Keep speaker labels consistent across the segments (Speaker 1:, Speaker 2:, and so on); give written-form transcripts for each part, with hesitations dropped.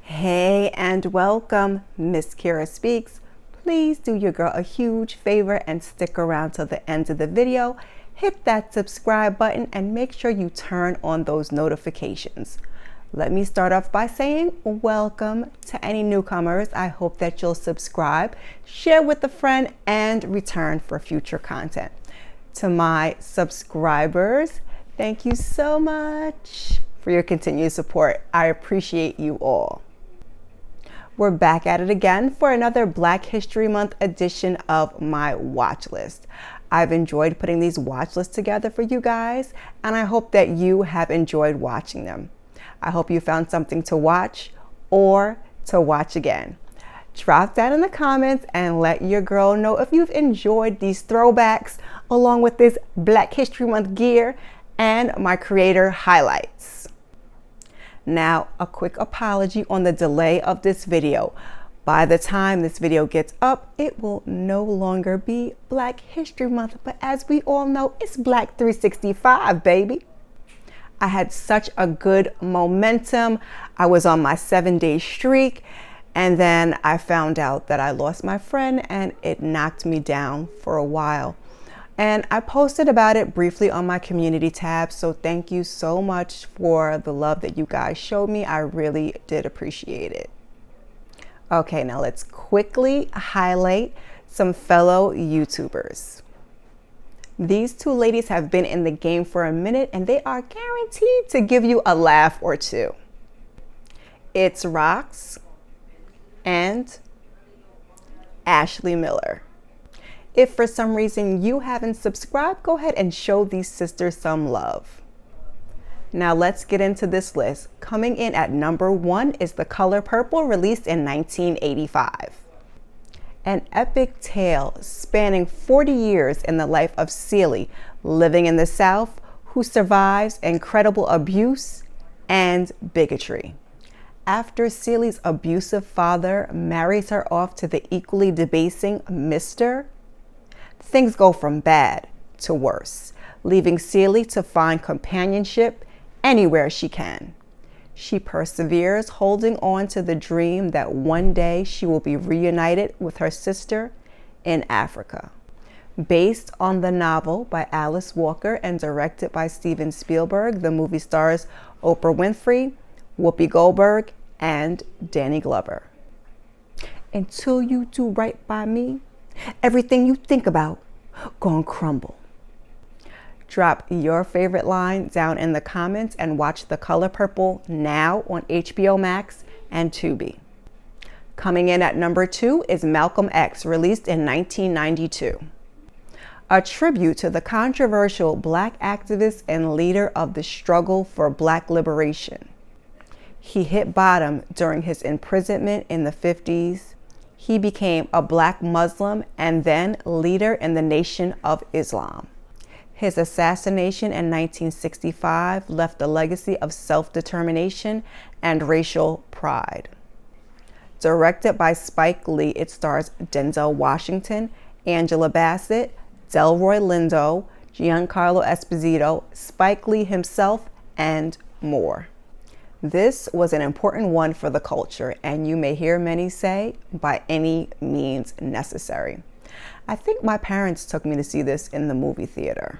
Speaker 1: Hey and welcome, Miss Kira Speaks. Please do your girl a huge favor and stick around till the end of the video. Hit that subscribe button and make sure you turn on those notifications. Let me start off by saying welcome to any newcomers. I hope that you'll subscribe, share with a friend, and return for future content. To my subscribers, thank you so much for your continued support. I appreciate you all. We're back at it again for another Black History Month edition of my watch list. I've enjoyed putting these watch lists together for you guys, and I hope that you have enjoyed watching them. I hope you found something to watch or to watch again. Drop that in the comments and let your girl know if you've enjoyed these throwbacks along with this Black History Month gear and my creator highlights. Now, a quick apology on the delay of this video. By the time this video gets up, it will no longer be Black History Month, but as we all know, it's Black 365, baby. I had such a good momentum. I was on my 7-day streak, and then I found out that I lost my friend and it knocked me down for a while. And I posted about it briefly on my community tab, so thank you so much for the love that you guys showed me. I really did appreciate it. Okay, now let's quickly highlight some fellow YouTubers. These two ladies have been in the game for a minute and they are guaranteed to give you a laugh or two. It's Rox and Ashley Miller. If for some reason you haven't subscribed, go ahead and show these sisters some love. Now let's get into this list. Coming in at number 1 is The Color Purple, released in 1985. An epic tale spanning 40 years in the life of Celie, living in the South, who survives incredible abuse and bigotry. After Celie's abusive father marries her off to the equally debasing Mr., things go from bad to worse, leaving Celie to find companionship anywhere she can. She perseveres, holding on to the dream that one day she will be reunited with her sister in Africa. Based on the novel by Alice Walker and directed by Steven Spielberg, the movie stars Oprah Winfrey, Whoopi Goldberg, and Danny Glover. Until you do right by me, everything you think about gonna crumble. Drop your favorite line down in the comments and watch The Color Purple now on HBO Max and Tubi. Coming in at number 2 is Malcolm X, released in 1992. A tribute to the controversial Black activist and leader of the struggle for Black liberation. He hit bottom during his imprisonment in the 50s. He became a Black Muslim and then leader in the Nation of Islam. His assassination in 1965 left a legacy of self-determination and racial pride. Directed by Spike Lee, it stars Denzel Washington, Angela Bassett, Delroy Lindo, Giancarlo Esposito, Spike Lee himself, and more. This was an important one for the culture, and you may hear many say, by any means necessary. I think my parents took me to see this in the movie theater.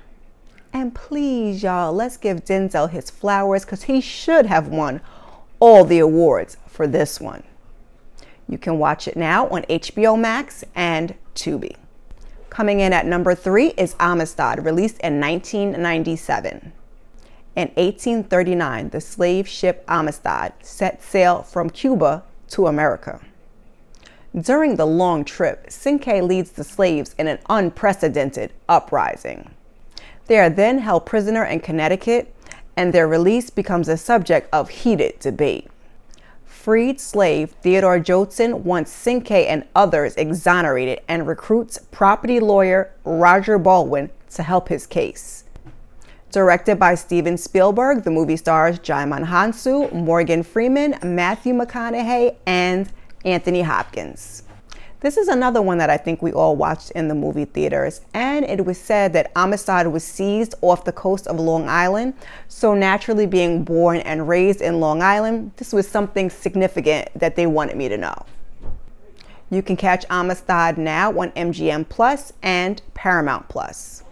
Speaker 1: And please, y'all, let's give Denzel his flowers because he should have won all the awards for this one. You can watch it now on HBO Max and Tubi. Coming in at number 3 is Amistad, released in 1997. In 1839, the slave ship Amistad set sail from Cuba to America. During the long trip, Cinque leads the slaves in an unprecedented uprising. They are then held prisoner in Connecticut, and their release becomes a subject of heated debate. Freed slave Theodore Judson wants Cinque and others exonerated and recruits property lawyer Roger Baldwin to help his case. Directed by Steven Spielberg, the movie stars Djimon Hounsou, Morgan Freeman, Matthew McConaughey, and Anthony Hopkins. This is another one that I think we all watched in the movie theaters, and it was said that Amistad was seized off the coast of Long Island. So naturally, being born and raised in Long Island, this was something significant that they wanted me to know. You can catch Amistad now on MGM Plus and Paramount Plus.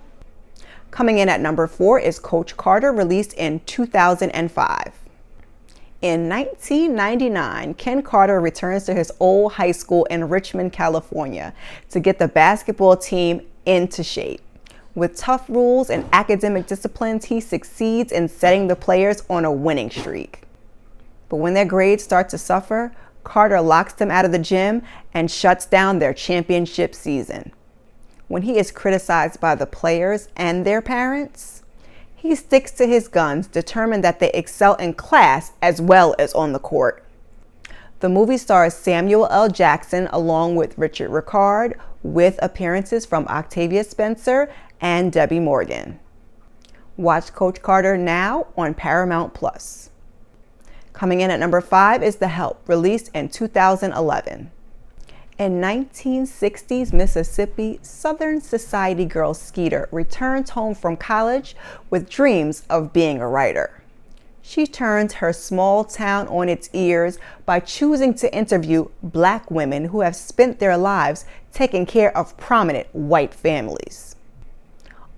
Speaker 1: Coming in at number 4 is Coach Carter, released in 2005. In 1999, Ken Carter returns to his old high school in Richmond, California, to get the basketball team into shape. With tough rules and academic disciplines, he succeeds in setting the players on a winning streak. But when their grades start to suffer, Carter locks them out of the gym and shuts down their championship season. When he is criticized by the players and their parents, he sticks to his guns, determined that they excel in class as well as on the court. The movie stars Samuel L. Jackson along with Richard Ricard, with appearances from Octavia Spencer and Debbie Morgan. Watch Coach Carter now on Paramount Plus. Coming in at number 5 is The Help, released in 2011. In 1960s Mississippi, Southern Society girl Skeeter returns home from college with dreams of being a writer. She turns her small town on its ears by choosing to interview Black women who have spent their lives taking care of prominent white families.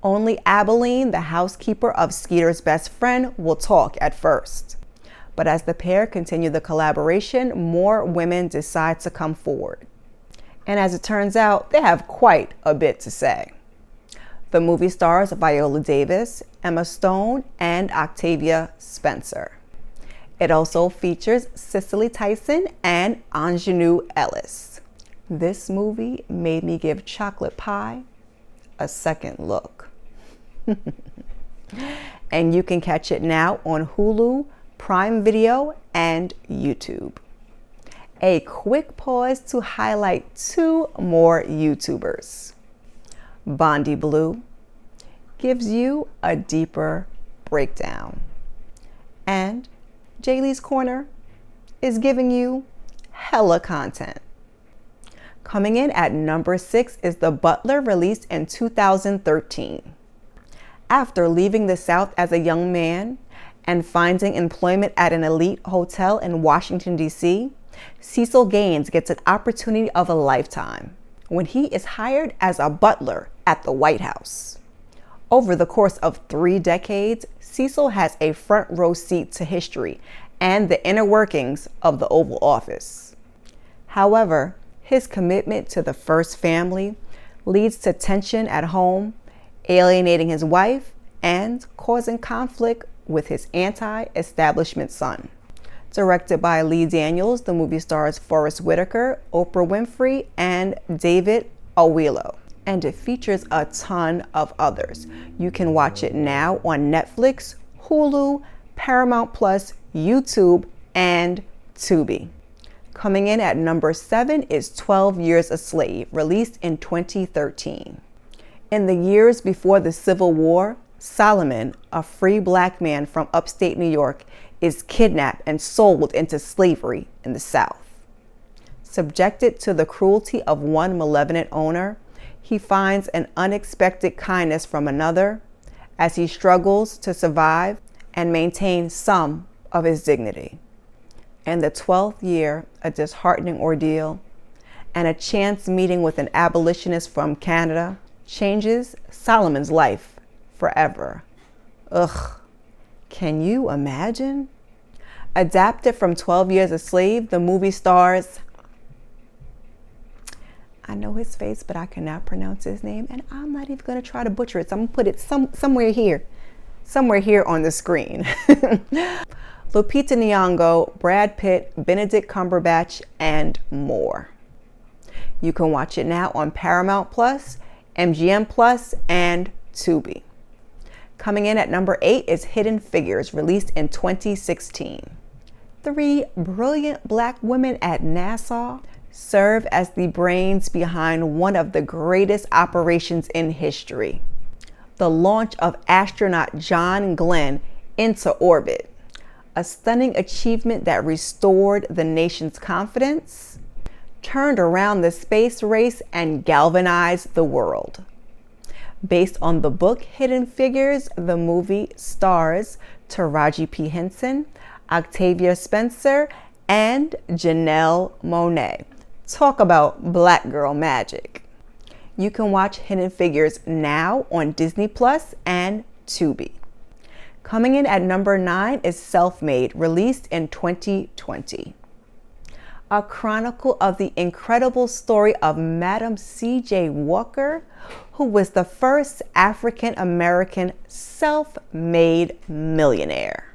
Speaker 1: Only Abilene, the housekeeper of Skeeter's best friend, will talk at first. But as the pair continue the collaboration, more women decide to come forward. And as it turns out, they have quite a bit to say. The movie stars Viola Davis, Emma Stone, and Octavia Spencer. It also features Cicely Tyson and Ingenue Ellis. This movie made me give chocolate pie a second look. And you can catch it now on Hulu, Prime Video, and YouTube. A quick pause to highlight 2 more YouTubers. Bondi Blue gives you a deeper breakdown. And Jaylee's Corner is giving you hella content. Coming in at number 6 is The Butler, released in 2013. After leaving the South as a young man and finding employment at an elite hotel in Washington, D.C., Cecil Gaines gets an opportunity of a lifetime when he is hired as a butler at the White House. Over the course of 3 decades, Cecil has a front row seat to history and the inner workings of the Oval Office. However, his commitment to the first family leads to tension at home, alienating his wife and causing conflict with his anti-establishment son. Directed by Lee Daniels, the movie stars Forrest Whitaker, Oprah Winfrey, and David Oyelowo. And it features a ton of others. You can watch it now on Netflix, Hulu, Paramount Plus, YouTube, and Tubi. Coming in at number 7 is 12 Years a Slave, released in 2013. In the years before the Civil War, Solomon, a free Black man from upstate New York, is kidnapped and sold into slavery in the South. Subjected to the cruelty of one malevolent owner, he finds an unexpected kindness from another as he struggles to survive and maintain some of his dignity. In the 12th year, a disheartening ordeal and a chance meeting with an abolitionist from Canada changes Solomon's life forever. Ugh. Can you imagine? Adapted from 12 Years a Slave, the movie stars, I know his face, but I cannot pronounce his name, and I'm not even going to try to butcher it. So I'm going to put it somewhere here on the screen. Lupita Nyong'o, Brad Pitt, Benedict Cumberbatch, and more. You can watch it now on Paramount Plus, MGM Plus, and Tubi. Coming in at number 8 is Hidden Figures, released in 2016. 3 brilliant Black women at NASA serve as the brains behind one of the greatest operations in history, the launch of astronaut John Glenn into orbit, a stunning achievement that restored the nation's confidence turned around the space race and galvanized the world. Based on the book Hidden Figures, the movie stars Taraji P. Henson, Octavia Spencer, and Janelle Monáe. Talk about black girl magic. You can watch Hidden Figures now on Disney Plus and Tubi. Coming in at number 9 is Self-Made, released in 2020. A chronicle of the incredible story of Madam C.J. Walker, who was the first African-American self-made millionaire.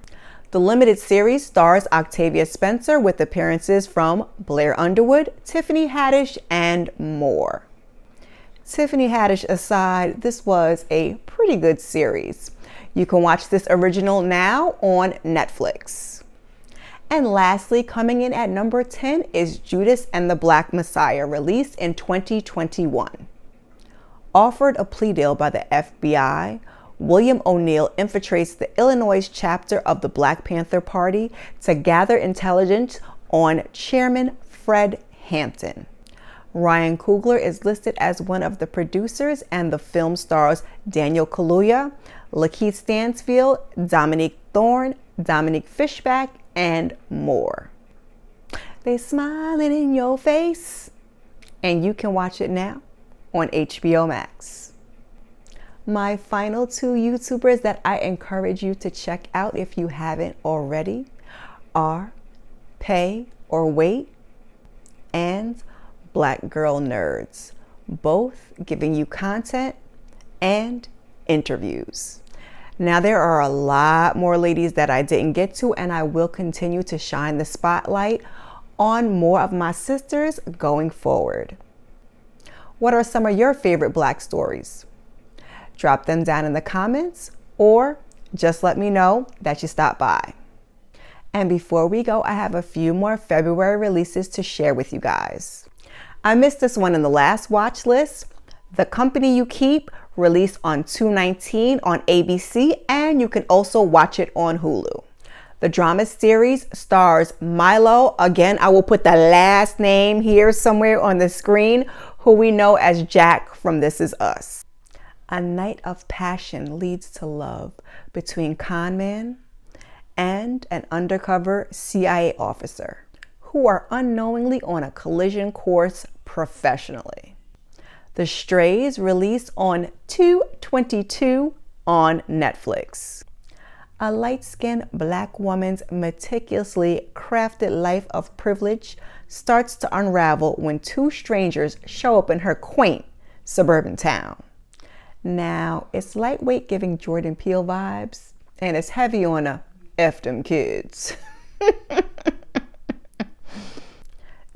Speaker 1: The limited series stars Octavia Spencer with appearances from Blair Underwood, Tiffany Haddish, and more. Tiffany Haddish aside, this was a pretty good series. You can watch this original now on Netflix. And lastly, coming in at number 10 is Judas and the Black Messiah, released in 2021. Offered a plea deal by the FBI, William O'Neill infiltrates the Illinois chapter of the Black Panther Party to gather intelligence on Chairman Fred Hampton. Ryan Coogler is listed as one of the producers, and the film stars Daniel Kaluuya, Lakeith Stanfield, Dominique Thorne, Dominique Fishback, and more. They smiling in your face, and you can watch it now on HBO Max. My final 2 YouTubers that I encourage you to check out if you haven't already are Pay or Wait and Black Girl Nerds, both giving you content and interviews. Now, there are a lot more ladies that I didn't get to, and I will continue to shine the spotlight on more of my sisters going forward. What are some of your favorite Black stories? Drop them down in the comments, or just let me know that you stopped by. And before we go, I have a few more February releases to share with you guys. I missed this one in the last watch list. The Company You Keep, released on 2/19 on ABC, and you can also watch it on Hulu. The drama series stars Milo. Again, I will put the last name here somewhere on the screen, who we know as Jack from This Is Us. A night of passion leads to love between con man and an undercover CIA officer who are unknowingly on a collision course professionally. The Strays, released on 2/22 on Netflix. A light-skinned Black woman's meticulously crafted life of privilege starts to unravel when 2 strangers show up in her quaint suburban town. Now, it's lightweight, giving Jordan Peele vibes, and it's heavy on a F them kids.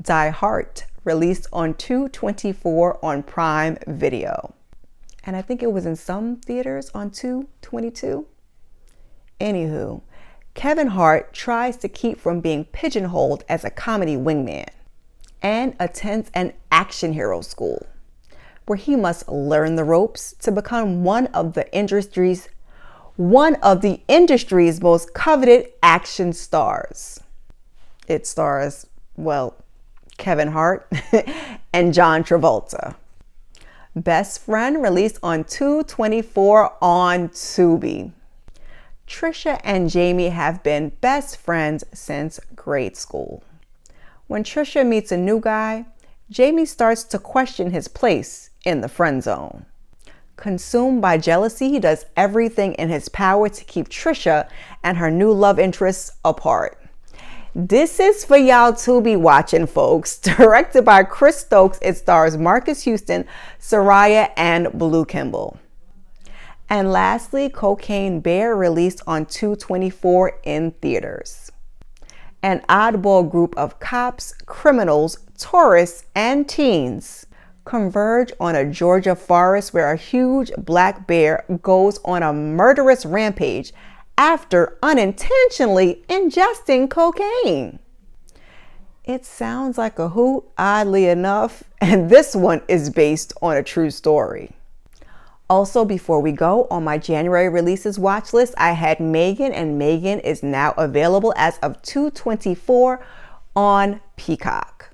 Speaker 1: Die Hard, released on 2/24 on Prime Video. And I think it was in some theaters on 2/22. Anywho, Kevin Hart tries to keep from being pigeonholed as a comedy wingman and attends an action hero school where he must learn the ropes to become one of the industry's most coveted action stars. It stars, well, Kevin Hart and John Travolta. Best Friend, released on 2/24 on Tubi. Trisha and Jamie have been best friends since grade school. When Trisha meets a new guy, Jamie starts to question his place in the friend zone. Consumed by jealousy, he does everything in his power to keep Trisha and her new love interests apart. This is for y'all to be watching, folks. Directed by Chris Stokes, it stars Marcus Houston, Soraya, and Blue Kimball. And lastly, Cocaine Bear, released on 2/24 in theaters. An oddball group of cops, criminals, tourists, and teens converge on a Georgia forest where a huge black bear goes on a murderous rampage after unintentionally ingesting cocaine. It sounds like a hoot, oddly enough, and this one is based on a true story. Also, before we go, on my January releases watch list, I had Megan, and Megan is now available as of 2/24 on Peacock.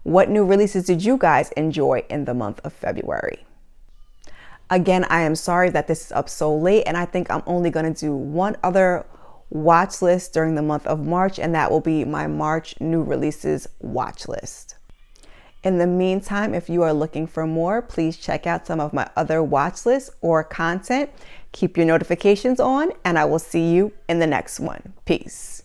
Speaker 1: What new releases did you guys enjoy in the month of February? Again, I am sorry that this is up so late, and I think I'm only going to do one other watch list during the month of March, and that will be my March new releases watch list. In the meantime, if you are looking for more, please check out some of my other watch lists or content. Keep your notifications on, and I will see you in the next one. Peace.